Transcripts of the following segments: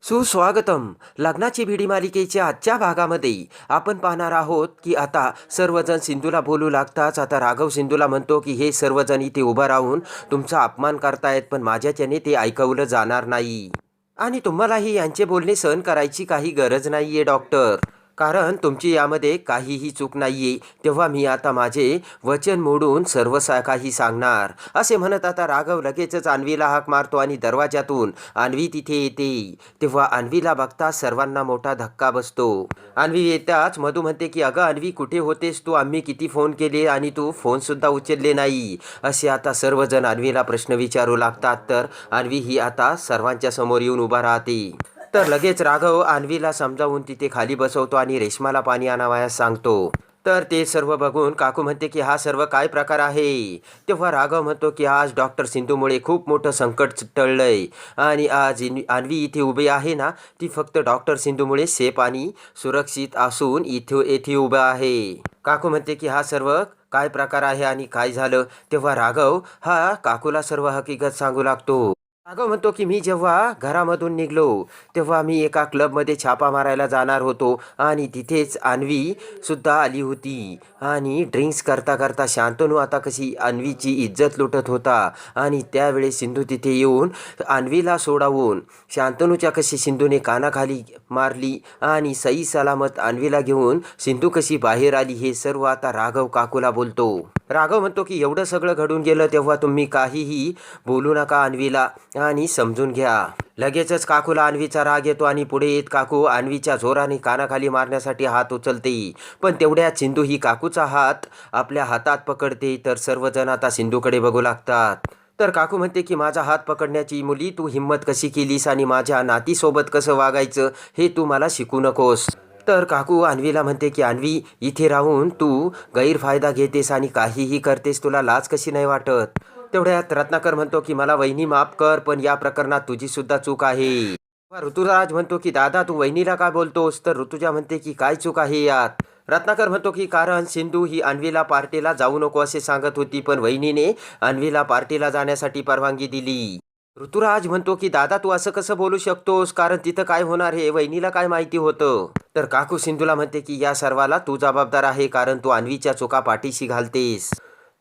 सुस्वागतम. लग्नाची भिडी मालिकेच्या आजच्या भागामध्ये आपण पाहणार आहोत की आता सर्वजण सिंधूला बोलू लागताच आता राघव सिंधूला म्हणतो की हे सर्वजण इथे उभं राहून तुमचा अपमान करतायत, पण माझ्याच्याने ते ऐकवलं जाणार नाही आणि तुम्हालाही यांचे बोलणे सहन करायची काही गरज नाहीये डॉक्टर, कारण तुमची यामध्ये काहीही चूक नाहीये. तेव्हा मी आता माझे वचन मोडून सर्व काही सांगणार, असे म्हणत आता राघव लगेचच अन्वीला हाक मारतो आणि दरवाजातून अन्वी तिथे येते. तेव्हा अन्वीला बघता सर्वांना मोठा धक्का बसतो. अन्वी येताच मधू म्हणते की अगं अन्वी, कुठे होतेस तू? आम्ही किती फोन केले आणि तू फोन सुद्धा उचलले नाही. असे आता सर्वजण अन्वीला प्रश्न विचारू लागतात. तर अन्वी ही आता सर्वांच्या समोर येऊन उभा राहते. तर लगेच राघव अन्वीला समजावून तिथे खाली बसवतो आणि रेश्माला पाणी आणावयास सांगतो. तर ते सर्व बघून काकू म्हणते की हा सर्व काय प्रकार आहे. तेव्हा राघव म्हणतो की आज डॉक्टर सिंधूमुळे खूप मोठं संकट टळलंय आणि आज अन्वी इथे उभी आहे ना, ती फक्त डॉक्टर सिंधूमुळे सेफ आणि सुरक्षित असून येथे उभं आहे. काकू म्हणते की हा सर्व काय प्रकार आहे आणि काय झालं. तेव्हा राघव हा काकूला सर्व हकीकत सांगू लागतो. राघव म्हणतो की मी जेव्हा घरामधून निघलो तेव्हा मी एका क्लबमध्ये छापा मारायला जाणार होतो आणि तिथेच अन्वी सुद्धा आली होती आणि ड्रिंक्स करता करता शांतनू आता कशी अन्वीची इज्जत लुटत होता आणि त्यावेळेस सिंधू तिथे येऊन अन्वीला सोडावून शांतनूच्या कशी सिंधूने कानाखाली मारली आणि सही सलामत अन्वीला घेऊन सिंधू कशी बाहेर आली हे सर्व आता राघव काकूला बोलतो. राघव म्हणतो की एवढं सगळं घडून गेलं तेव्हा तुम्ही काहीही बोलू नका अन्वीला आणि समजून घ्या. लगेचच काकूला अन्वीचा राग येतो आणि पुढे येत काकू अन्वीच्या जोराने कानाखाली मारण्यासाठी हात उचलते, पण तेवढ्यात सिंधू ही काकूचा हात आपल्या हातात पकडते. तर सर्वजण आता सिंधूकडे बघू लागतात. तर काकू म्हणते की माझा हात पकडण्याची मुली तू हिंमत कशी केलीस आणि माझ्या नातीसोबत कसं वागायचं हे तू मला शिकू नकोस. तर काकू अन्वीला म्हणते की अन्वी, इथे राहून तू गैरफायदा घेतेस आणि काहीही करतेस, तुला लाज कशी नाही वाटत. तेवढ्यात रत्नाकर म्हणतो की मला वहिनी माफ कर, पण या प्रकरणात तुझी सुद्धा चूक आहे. ऋतुराज म्हणतो की दादा तू वहिनीला काय बोलतोस. तर ऋतुजा म्हणते की काय चूक आहे यात. रत्नाकर म्हणतो की कारण सिंधू ही अन्वीला पार्टीला जाऊ नको असे सांगत होती, पण वहिनीने अन्वीला पार्टीला जाण्यासाठी परवानगी दिली. ऋतुराज म्हणतो की दादा तू असं कसं बोलू शकतोस, कारण तिथं काय होणार हे वहिनीला काय माहिती होतं. तर काकू सिंधूला म्हणते की या सर्वाला तू जबाबदार आहे, कारण तू अन्वीच्या चुका पाठीशी घालतेस.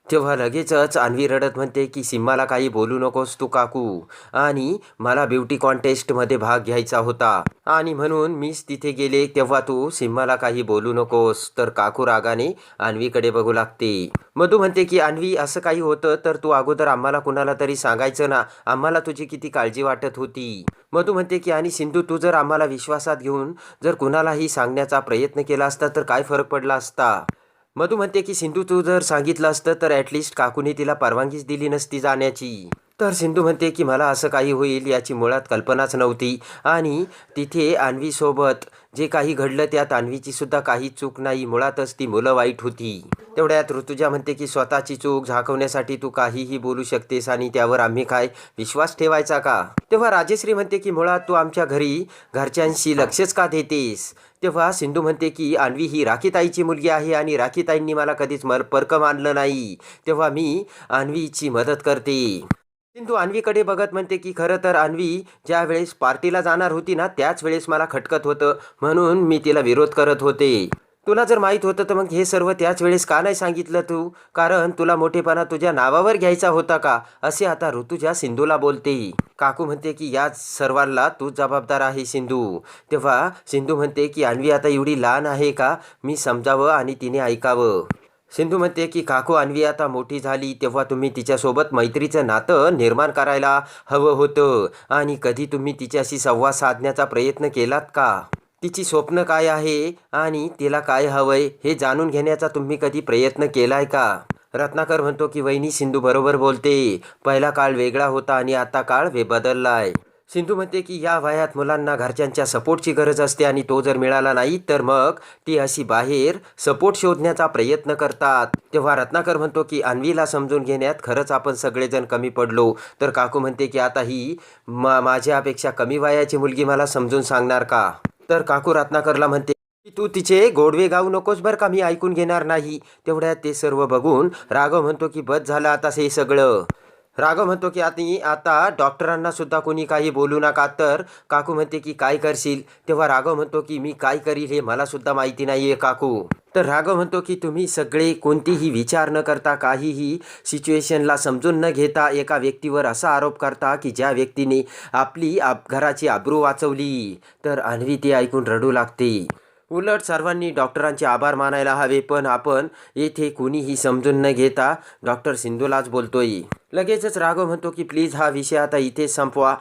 तेव्हा लगेचच अन्वी रडत म्हणते की सिम्माला काही बोलू नकोस तू काकू, आणि मला ब्युटी कॉन्टेस्टमध्ये भाग घ्यायचा होता आणि म्हणून मीच तिथे गेले, तेव्हा तू सिम्माला काही बोलू नकोस. तर काकू रागाने अन्वीकडे बघू लागते. मधू म्हणते की अन्वी असं काही होतं तर तू अगोदर आम्हाला कुणाला तरी सांगायचं ना, आम्हाला तुझी किती काळजी वाटत होती. मधू म्हणते की आणि सिंधू तू जर आम्हाला विश्वासात घेऊन जर कुणालाही सांगण्याचा प्रयत्न केला असता तर काय फरक पडला असता. मधू म्हणते की सिंधू तू जर सांगितलं असतं तर ॲटलिस्ट काकूने तिला परवानगीच दिली नसती जाण्याची. तर सिंधू म्हणते की मला असं काही होईल याची मुळात कल्पनाच नव्हती आणि तिथे अन्वीसोबत जे काही घडलं त्यात अन्वीची सुद्धा काही चूक नाही, मुळातच ती मुलं वाईट होती. तेवढ्यात ऋतुजा म्हणते की स्वतःची चूक झाकवण्यासाठी तू काहीही बोलू शकतेस आणि त्यावर आम्ही काय विश्वास ठेवायचा का. तेव्हा राजेश्री म्हणते की मुळात तू आमच्या घरच्यांशी लक्षच का देतेस. तेव्हा सिंधू म्हणते की अन्वी ही राखीताईची मुलगी आहे आणि राखीताईंनी मला कधीच परक मानलं नाही, तेव्हा मी अन्वीची मदत करते. सिंधू अन्वीकडे बघत म्हणते की खरं तर अन्वी ज्या वेळेस पार्टीला जाणार होती ना त्याच वेळेस मला खटकत होतं, म्हणून मी तिला विरोध करत होते. तुला जर माहीत होतं तर मग हे सर्व त्याच वेळेस का नाही सांगितलं तू, कारण तुला मोठेपणा तुझ्या नावावर घ्यायचा होता का, असे आता ऋतुजा सिंधूला बोलते. काकू म्हणते की या सर्वांना तू जबाबदार आहे सिंधू. तेव्हा सिंधू म्हणते की अन्वी आता एवढी लहान आहे का, मी समजावं आणि तिने ऐकावं. सिंधू म्हणते की काकू अन्वी आता मोठी झाली तेव्हा तुम्ही तिच्यासोबत मैत्रीचं नातं निर्माण करायला हवं होतं आणि कधी तुम्ही तिच्याशी संवाद साधण्याचा प्रयत्न केलात का. तिची स्वप्न काय आहे आणि तिला काय हवंय हे जाणून घेण्याचा तुम्ही कधी प्रयत्न केलाय का. रत्नाकर म्हणतो की वहिनी सिंधू बरोबर बोलते, पहिला काळ वेगळा होता आणि आता काळ बदललाय. सिंधू म्हणते की या वयात मुलांना घरच्यांच्या सपोर्टची गरज असते आणि तो जर मिळाला नाही तर मग ती अशी बाहेर सपोर्ट शोधण्याचा प्रयत्न करतात. तेव्हा रत्नाकर म्हणतो की अन्वीला समजून घेण्यात खरंच आपण सगळेजण कमी पडलो. तर काकू म्हणते की आता ही माझ्यापेक्षा कमी वयाची मुलगी मला समजून सांगणार का. तर काकू रत्नाकरला म्हणते की तू तिचे गोडवे गाऊ नकोस बरं का, मी ऐकून घेणार नाही. तेवढ्यात ते सर्व बघून राघव म्हणतो की बस झालं आता हे सगळं. राघव म्हणतो की आता डॉक्टरांना सुद्धा कोणी काही बोलू नका. तर काकू म्हणते की काय करशील. तेव्हा राघव म्हणतो की मी काय करील हे मला सुद्धा माहिती नाही आहे काकू. तर राघव म्हणतो की तुम्ही सगळे कोणतीही विचार न करता काहीही सिच्युएशनला समजून न घेता एका व्यक्तीवर असा आरोप करता की ज्या व्यक्तीने आपली घराची आबरू वाचवली. तर अन्वी ते ऐकून रडू लागते. उलट सर्वांनी डॉक्टरांचे आभार मानायला हवे, पण आपण येथे कुणीही समजून न घेता डॉक्टर सिंधूलाच बोलतोय. लगेचच राघव म्हणतो की प्लीज हा विषय आता इथेच संपवा.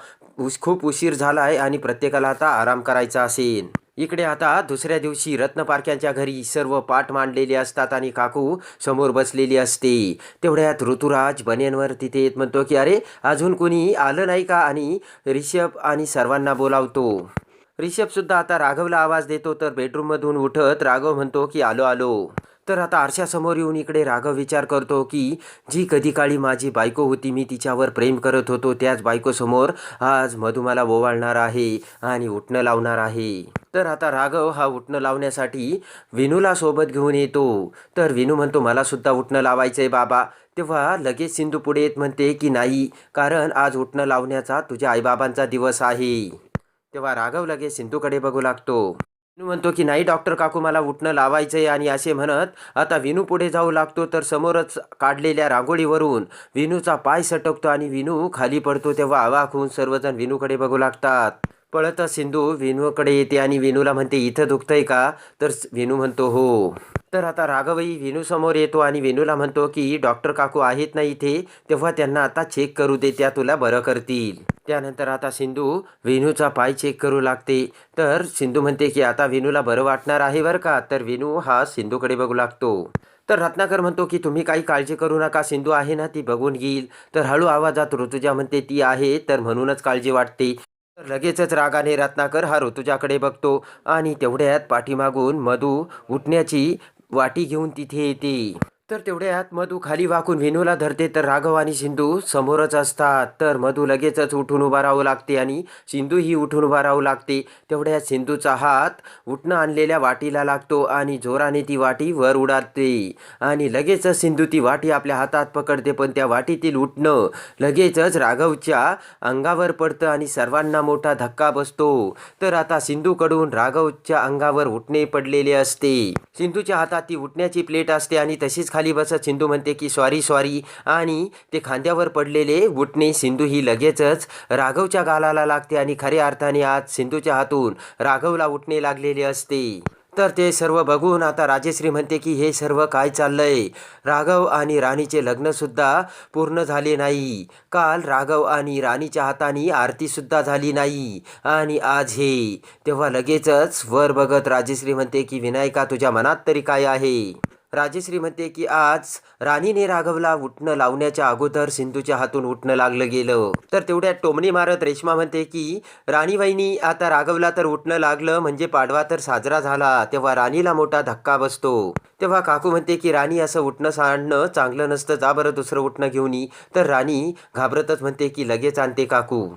खूप उशीर झाला आहे आणि प्रत्येकाला आता आराम करायचा असेल. इकडे आता दुसऱ्या दिवशी रत्नपारख्यांच्या घरी सर्व पाठ मांडलेले असतात आणि काकू समोर बसलेली असते. तेवढ्यात ऋतुराज बन्यांवर तिथे येत म्हणतो की अरे अजून कोणी आलं नाही का, आणि रिषभ आणि सर्वांना बोलावतो. रिषभ सुद्धा आता राघवला आवाज देतो. तर बेडरूममधून उठत राघव म्हणतो की आलो आलो. तर आता आरशासमोर येऊन इकडे राघव विचार करतो की जी कधी काळी माझी बायको होती, मी तिच्यावर प्रेम करत होतो, त्याच बायकोसमोर आज मधू मला ओवाळणार आहे आणि उठणं लावणार आहे. तर आता राघव हा उठणं लावण्यासाठी विनूला सोबत घेऊन येतो. तर विनू म्हणतो मला सुद्धा उठणं लावायचं आहे बाबा. तेव्हा लगेच सिंधू पुढे येत म्हणते की नाही, कारण आज उठणं लावण्याचा तुझ्या आईबाबांचा दिवस आहे. तेव्हा राघव लगेच सिंधूकडे बघू लागतो. विनू म्हणतो की नाही डॉक्टर काकू, मला उठणं लावायचंय, आणि असे म्हणत आता विनू पुढे जाऊ लागतो. तर समोरच काढलेल्या रांगोळीवरून विनूचा पाय सटकतो आणि विनू खाली पडतो. तेव्हा अवाक होऊन सर्वजण विनूकडे बघू लागतात. पळत सिंधू विनूकडे येते आणि विनूला म्हणते इथं दुखतंय का. तर विनू म्हणतो हो. तर आता राघवही विनू समोर येतो आणि विनूला म्हणतो की डॉक्टर काकू आहेत ना इथे, तेव्हा त्यांना आता चेक करू दे, त्या तुला बरं करतील. त्यानंतर आता सिंधू विनूचा पाय चेक करू लागते. तर सिंधू म्हणते की आता विनूला बरं वाटणार आहे बरं का. तर विनू हा सिंधूकडे बघू लागतो. तर रत्नाकर म्हणतो की तुम्ही काही काळजी करू नका, सिंधू आहे ना ती बघून घेईल. तर हळू आवाजात ऋतुजा म्हणते ती आहे तर म्हणूनच काळजी वाटते. तर लगेचच रागाने रत्नाकर हा ऋतुजाकडे बघतो आणि तेवढ्यात पाठीमागून मधू उठण्याची वाटी घेऊन तिथे येते. तर तेवढ्यात मधू खाली वाकून विनूला धरते. तर राघव आणि सिंधू समोरच असतात. तर मधू लगेचच उठून उभा राहू लागते आणि सिंधूही उठून उभा राहू लागते. तेवढ्यात सिंधूचा हात उठणं आणलेल्या वाटीला लागतो आणि जोराने ती वाटी वर उडालते आणि लगेचच सिंधू ती वाटी आपल्या हातात पकडते. पण त्या वाटीतील उठणं लगेचच राघवच्या अंगावर पडतं आणि सर्वांना मोठा धक्का बसतो. तर आता सिंधूकडून राघवच्या अंगावर उठणे पडलेले असते. सिंधूच्या हातात ती उठण्याची प्लेट असते आणि तशीच खाली बसत सिंधू म्हणते की सॉरी सॉरी, आणि ते खांद्यावर पडलेले उठणे सिंधू ही लगेचच राघवच्या गालाला लागते आणि खऱ्या अर्थाने आज सिंधूच्या हातून राघवला उठणे लागलेले असते. तर ते सर्व बघून आता राजेश्री म्हणते की हे सर्व काय चाललंय. राघव आणि राणीचे लग्नसुद्धा पूर्ण झाले नाही. काल राघव आणि राणीच्या हाताने आरतीसुद्धा झाली नाही आणि आज हे. तेव्हा लगेचच वर बघत राजेश्री म्हणते की विनायका तुझ्या मनात तरी काय आहे. राजेश्री म्हणते की आज राणीने राघवला उठणं लावण्याच्या अगोदर सिंधूच्या हातून उठणं लागलं गेलं. तर तेवढ्यात टोमणी मारत रेश्मा म्हणते की राणी वहिनी आता राघवला तर उठणं लागलं म्हणजे पाडवा तर साजरा झाला. तेव्हा राणीला मोठा धक्का बसतो. तेव्हा काकू म्हणते की राणी असं उठणं सांडणं चांगलं नसतं, जा बरं दुसरं उठणं घेऊन ये. तर राणी घाबरतच म्हणते की लगेच आणते काकू.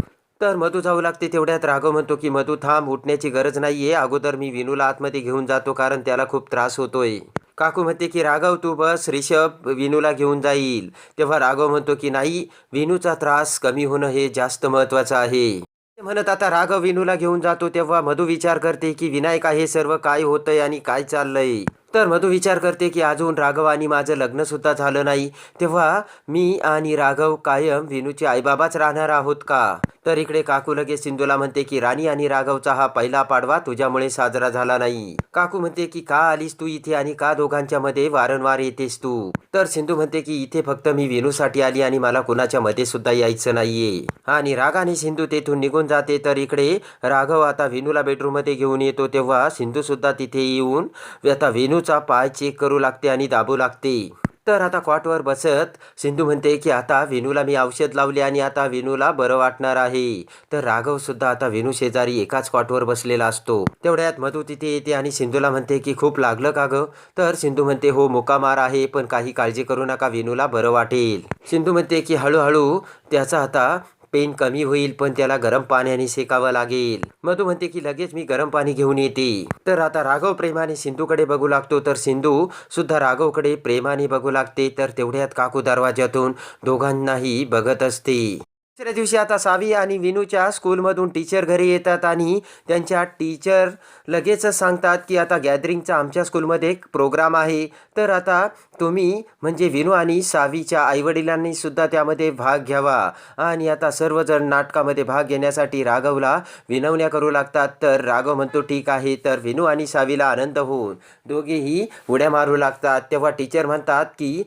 तर मधू जाऊ लागते. तेवढ्यात राघव म्हणतो की मधू थांब, उठण्याची गरज नाहीये, अगोदर मी विनूला आतमध्ये घेऊन जातो कारण त्याला खूप त्रास होतोय. काकू म्हणते की राघव तू बस, रिषभ विनूला घेऊन जाईल. तेव्हा राघव म्हणतो की नाही, विनूचा त्रास कमी होणं हे जास्त महत्त्वाचं आहे. म्हणत आता राघव विनूला घेऊन जातो. तेव्हा मधू विचार करते की विनायका हे सर्व काय होतंय आणि काय चाललंय. तर मधू विचार करते की अजून राघव आणि माझं लग्न सुद्धा झालं नाही, तेव्हा मी आणि राघव कायम विनूचे आईबाबाच राहणार आहोत का. तर इकडे काकू लगेच सिंधूला म्हणते की राणी आणि राघवचा हा पहिला पाडवा तुझ्यामुळे साजरा झाला नाही. काकू म्हणते की का आलीस तू इथे आणि का दोघांच्या मध्ये वारंवार येतेस तू. तर सिंधू म्हणते की इथे फक्त मी विनूसाठी आली आणि मला कुणाच्या मध्ये सुद्धा यायचं नाहीये. आणि रागाने सिंधू तेथून निघून जाते. तर इकडे राघव आता विनूला बेडरूम मध्ये घेऊन येतो. तेव्हा सिंधू सुद्धा तिथे येऊन आता विनूचा पाय चेक करू लागते आणि दाबू लागते. तर आता कॉटवर बसत सिंधू म्हणते की आता विनूला मी औषध लावले आणि आता विनूला बरं वाटणार आहे. तर राघव सुद्धा आता विनू शेजारी एकाच कॉटवर बसलेला असतो. तेवढ्यात मधू तिथे येते आणि सिंधूला म्हणते की खूप लागलं का ग. तर सिंधू म्हणते हो मुका मार आहे, पण काही काळजी करू नका, विनूला बरं वाटेल. सिंधू म्हणते की हळूहळू त्याचा आता पेन कमी होईल, पण त्याला गरम पाण्याने शेकावं लागेल. मधू म्हणते की लगेच मी गरम पाणी घेऊन येते. तर आता राघव प्रेमाने सिंधूकडे बघू लागतो, तर सिंधू सुद्धा राघवकडे प्रेमाने बघू लागते. तर तेवढ्यात काकू दरवाज्यातून दोघांनाही बघत असते. दुसऱ्या दिवशी आता सावी आणि विनूच्या स्कूलमधून टीचर घरी येतात आणि त्यांच्या टीचर लगेचच सांगतात की आता गॅदरिंगचा आमच्या स्कूलमध्ये एक प्रोग्राम आहे. तर आता तुम्ही म्हणजे विनू आणि सावीच्या आईवडिलांनी सुद्धा त्यामध्ये भाग घ्यावा. आणि आता सर्वजण नाटकामध्ये भाग घेण्यासाठी राघवला विनवण्या करू लागतात. तर राघव म्हणतो ठीक आहे. तर विनू आणि सावीला आनंद होऊन दोघेही उड्या मारू लागतात. तेव्हा टीचर म्हणतात की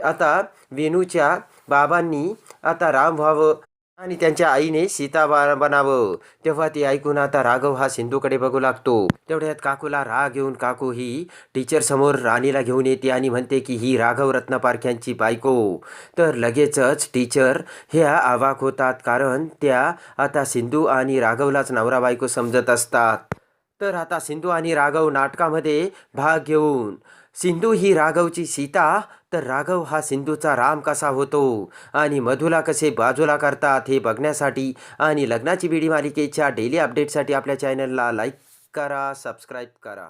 आता विनूच्या बाबांनी आता राम व्हावं आणि त्यांच्या आईने सीता बनावं. तेव्हा ते ऐकून आता राघव हा सिंधूकडे बघू लागतो. तेवढ्यात काकूला राग येऊन काकू ही टीचर समोर राणीला घेऊन येते आणि म्हणते की ही राघव रत्नपारख्यांची बायको. तर लगेचच टीचर ह्या अवाक होतात, कारण त्या आता सिंधू आणि राघवलाच नवरा बायको समजत असतात. तर आता सिंधू आणि राघव नाटकामध्ये भाग घेऊन सिंधू ही राघवची सीता, तर राघव हा सिंधूचा राम कसा होतो आणि मधूला कसे बाजूला करतात हे बघण्यासाठी आणि लग्नाची बीडी मालिकेच्या डेली अपडेटसाठी आपल्या चॅनलला लाईक करा, सबस्क्राईब करा.